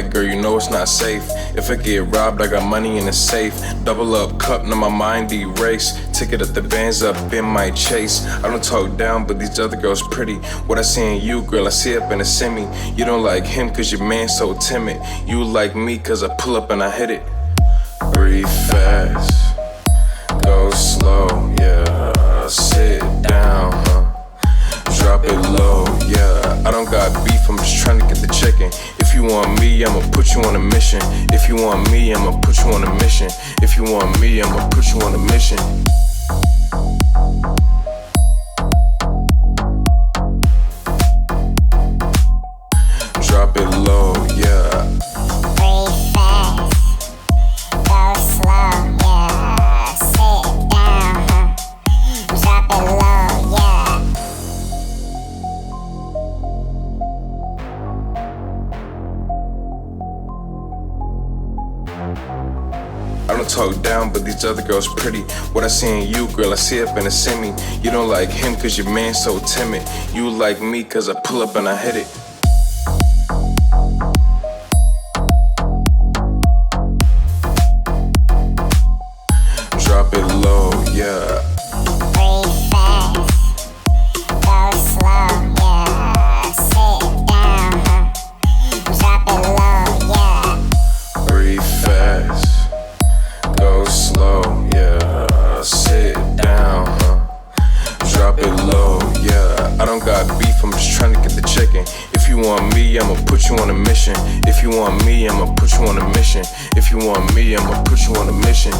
night, girl, you know it's not safe. If I get robbed, I got money in the safe. Double up cup, now my mind erase. Ticket at the bands up in my chase. I don't talk down, but these other girls pretty. What I see in you, girl, I see up in a semi. You don't like him cause your man so timid. You like me cause I pull up and I hit it. Breathe fast, go slow, yeah. Sit down, drop it low, yeah. I don't got beef, I'm just trying to get the chicken. If you want me, I'ma put you on a mission. If you want me, I'ma put you on a mission. If you want me, I'ma put you on a mission. Drop it low, yeah. Breathe fast, go slow, yeah. Sit down, drop it low, yeah. I don't talk down, but these other girls pretty. What I see in you, girl, I see up in a semi. You don't like him cause your man so timid. You like me cause I pull up and I hit it. Drop it low, yeah. Breathe fast, go slow, yeah. Sit down, drop it low, yeah. Breathe fast, go slow, yeah. Sit down, drop it low, yeah. I don't got beef, I'm just trying to get the chicken. If you want me, I'ma put you on a mission. If you want me, I'ma put you on a mission. If you want me, I'ma put you on a mission.